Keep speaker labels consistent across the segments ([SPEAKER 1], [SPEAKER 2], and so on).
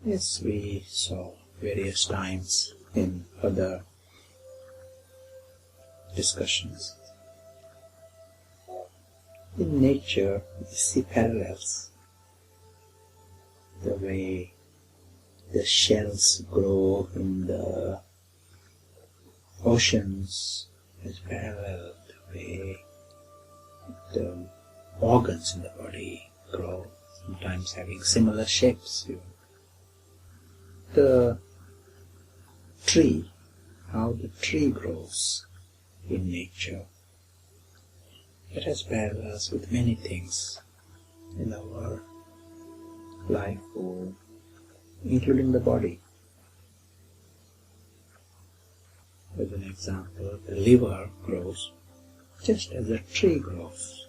[SPEAKER 1] As we saw various times in other discussions, in nature we see parallels. The way the shells grow in the oceans is parallel. The way the organs in the body grow, sometimes having similar shapes. The tree, how the tree grows in nature, it has parallels with many things in our life, including the body. As an example, the liver grows just as a tree grows.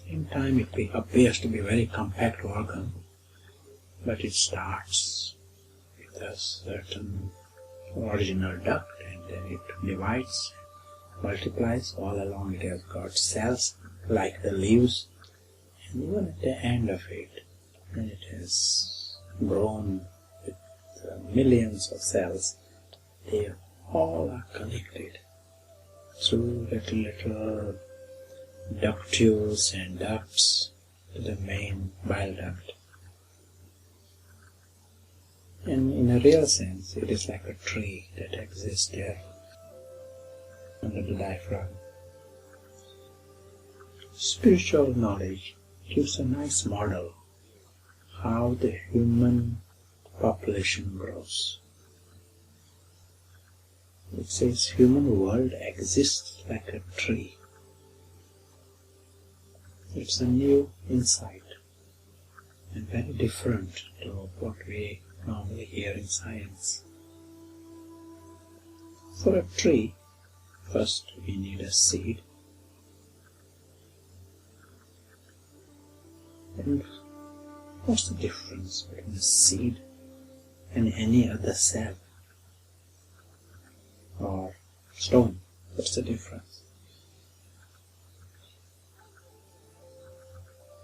[SPEAKER 1] In time it appears to be a very compact organ, but it starts with a certain original duct and then it divides, multiplies. All along it has got cells like the leaves, and even at the end of it, when it has grown with millions of cells, they all are connected through little ductules and ducts to the main bile duct. And in a real sense, it is like a tree that exists there under the diaphragm. Spiritual knowledge gives a nice model how the human population grows. It says human world exists like a tree. It's a new insight and very different to what we normally hear in science. For a tree, first we need a seed. And what's the difference between a seed and any other cell or stone? What's the difference?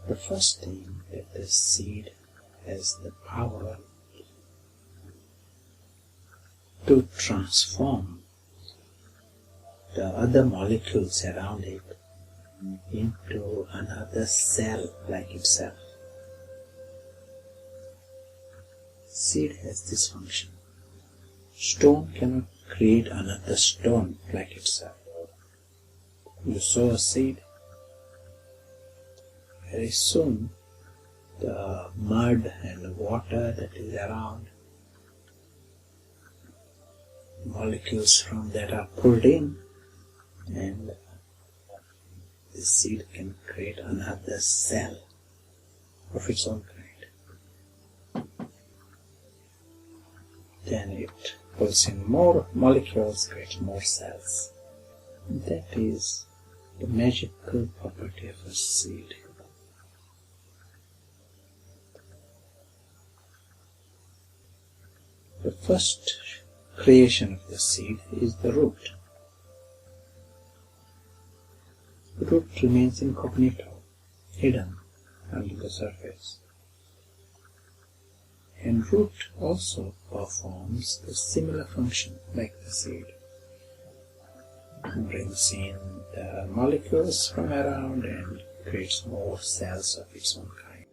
[SPEAKER 1] The first thing, that the seed has the power to transform the other molecules around it into another cell like itself. Seed has this function. Stone cannot create another stone like itself. You sow a seed, very soon the mud and the water that is around, molecules from that are pulled in, and the seed can create another cell of its own kind. Then it pulls in more molecules, creates more cells. That is the magical property of a seed. The first creation of the seed is the root. The root remains incognito, hidden under the surface. And root also performs a similar function like the seed. It brings in the molecules from around and creates more cells of its own kind.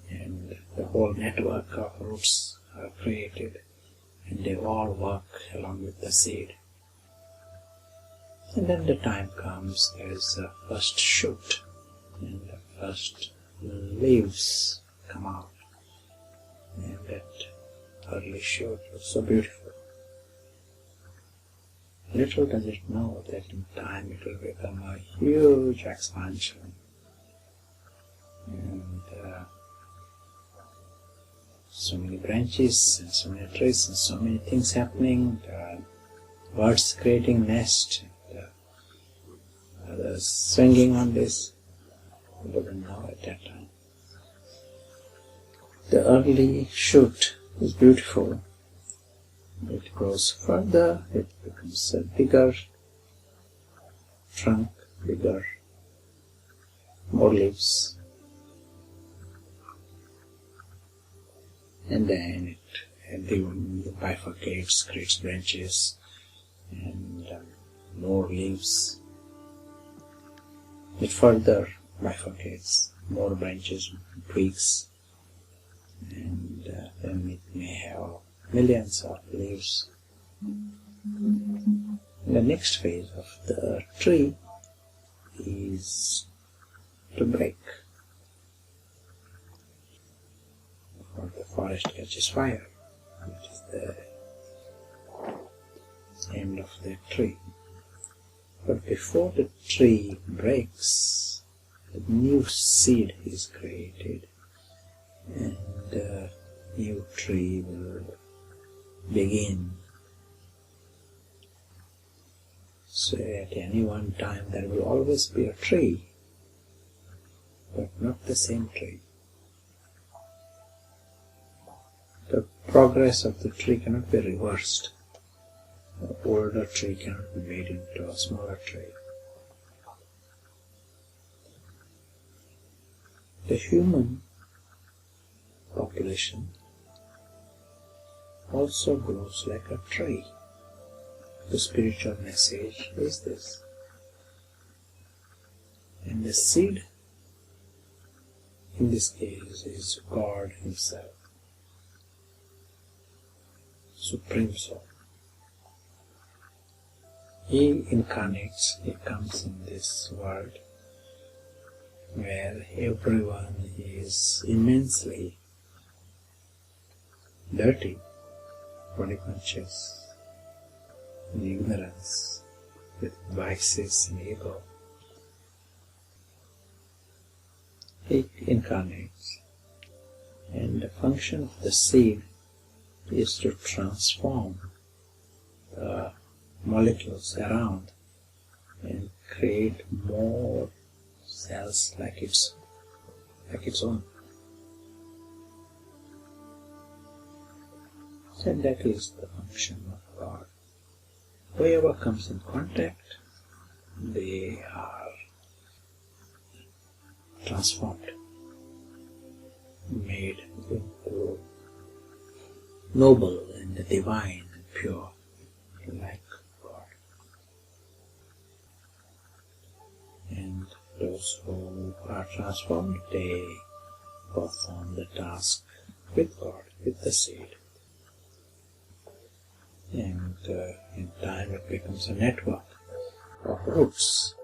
[SPEAKER 1] And the whole network of roots are created, and they all work along with the seed. And then the time comes, there is the first shoot, and the first leaves come out. And that early shoot was so beautiful. Little does it know that in time it will become a huge expansion. And so many branches and so many trees and so many things happening. There are birds creating nests, and others swinging on this. We didn't know at that time. The early shoot is beautiful. It grows further, it becomes a bigger trunk, bigger, more leaves. and then it bifurcates, creates branches, and more leaves. It further bifurcates, more branches, twigs, and then it may have millions of leaves. The next phase of the tree is to break, or the forest catches fire, which is the end of the tree. But before the tree breaks, a new seed is created, and a new tree will begin. So at any one time there will always be a tree, but not the same tree. The progress of the tree cannot be reversed. The older tree cannot be made into a smaller tree. The human population also grows like a tree. The spiritual message is this. And the seed, in this case, is God Himself, Supreme Soul. He incarnates, He comes in this world where everyone is immensely dirty, body conscious, in ignorance, with vices and ego. He incarnates, and the function of the seed is to transform the molecules around and create more cells like its own. So that is the function of God. Whoever comes in contact, they are transformed, made into noble and divine and pure, like God. And those who are transformed, they perform the task with God, with the seed. And in time it becomes a network of roots.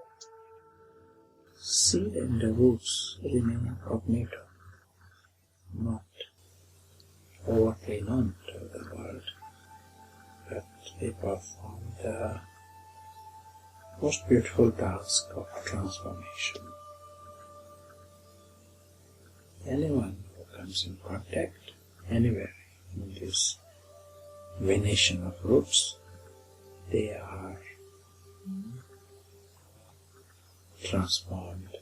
[SPEAKER 1] Seed and the roots remain incognito, not overtly known to the world, but they perform the most beautiful task of transformation. Anyone who comes in contact anywhere in this venation of roots, they are transformed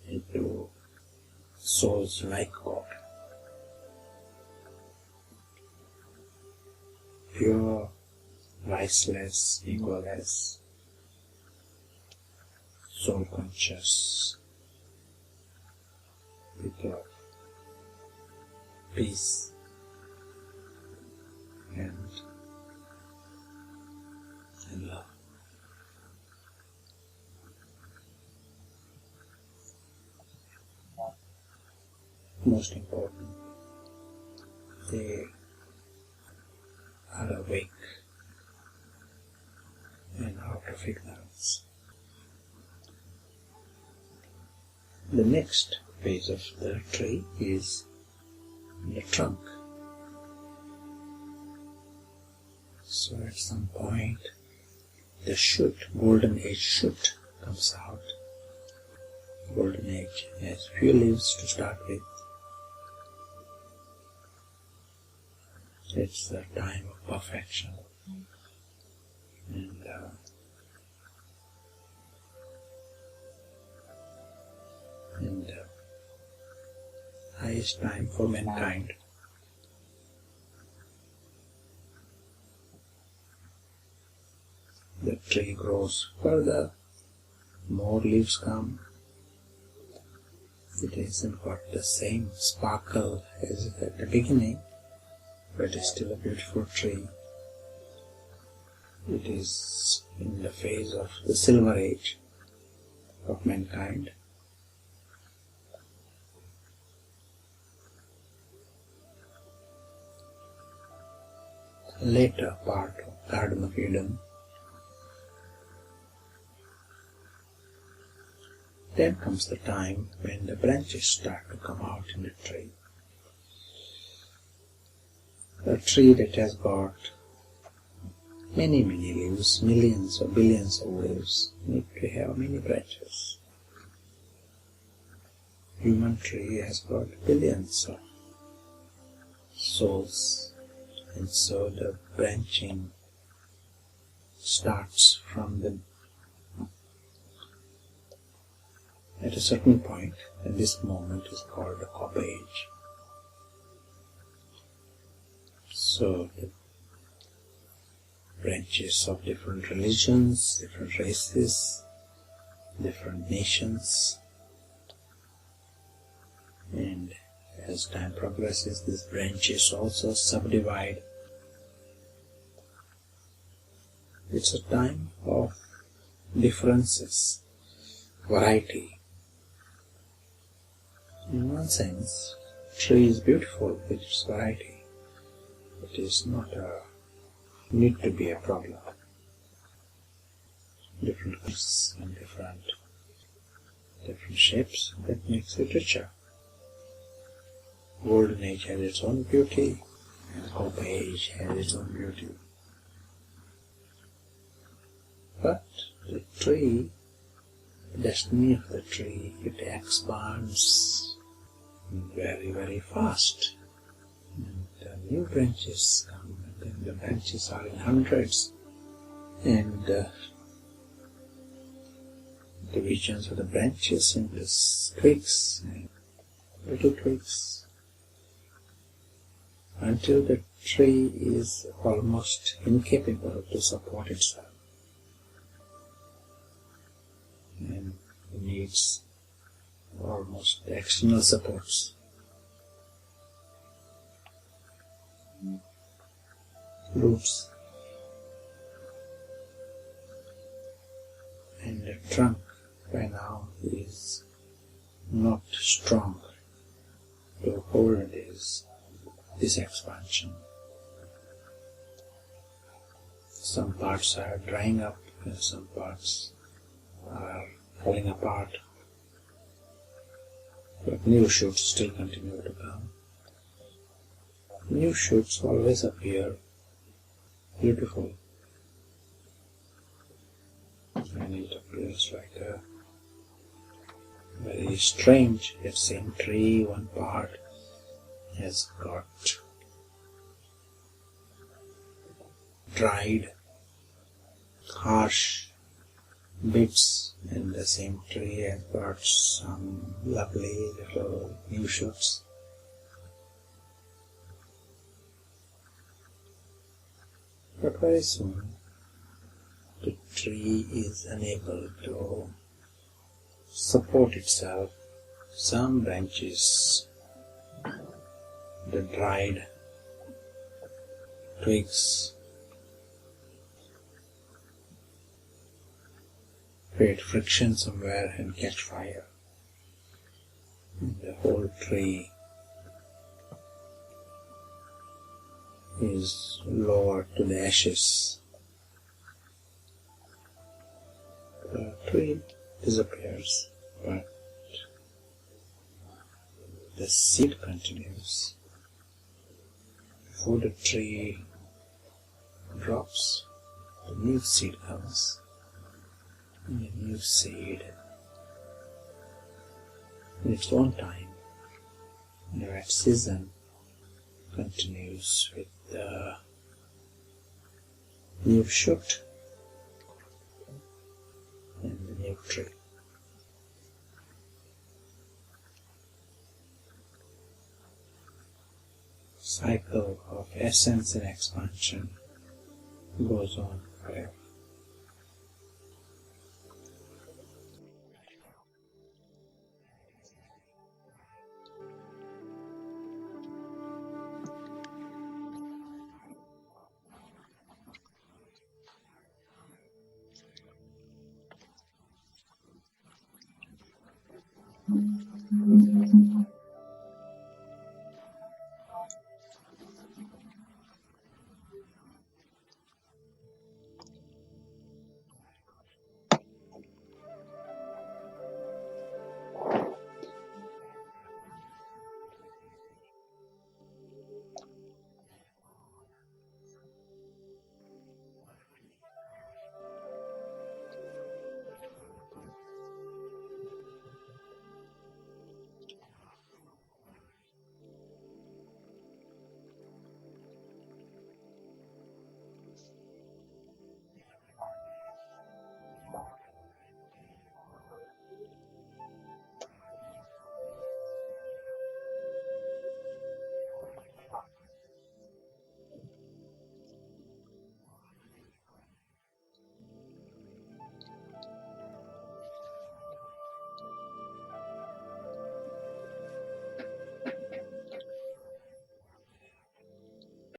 [SPEAKER 1] into souls like God. Pure, viceless, egoless, soul conscious, with peace and love. Most important, they are awake and out of ignorance. The next phase of the tree is the trunk. So at some point the shoot, golden age shoot, comes out. Golden age has few leaves to start with. It's the time of perfection, and highest time for mankind. The tree grows further, more leaves come, It hasn't got the same sparkle as at the beginning, but it is still a beautiful tree. It is in the phase of the silver age of mankind. Later part of Garden of Eden. Then comes the time when the branches start to come out in the tree. A tree that has got many leaves, millions or billions of leaves, need to have many branches. Human tree has got billions of souls, and so the branching starts from the at a certain point, and this moment is called the Kakoday age. So the branches of different religions, different races, different nations, and as time progresses, these branches also subdivide. It's a time of differences, variety. In one sense, tree is beautiful with its variety. It is not a need to be a problem. Different colors and different shapes, that makes it richer. Golden age has its own beauty, and Kakoday age has its own beauty. But the tree, the destiny of the tree, it expands very fast. And new branches come, and then the branches are in hundreds, and divisions of the branches into twigs and little twigs, until the tree is almost incapable to support itself and needs almost external supports. Roots and the trunk by now is not strong to hold this expansion. Some parts are drying up and some parts are falling apart, but new shoots still continue to come. New shoots always appear beautiful, and it appears like a very strange, that same tree, one part has got dried, harsh bits, and the same tree has got some lovely little new shoots. But very soon the tree is unable to support itself. Some branches, the dried twigs, create friction somewhere and catch fire. And the whole tree is lowered to the ashes. The tree disappears, but the seed continues. Before the tree drops, the new seed comes. And the new seed, in its own time, in the right season, continues with the new shoot and the new tree. Cycle of essence and expansion goes on forever.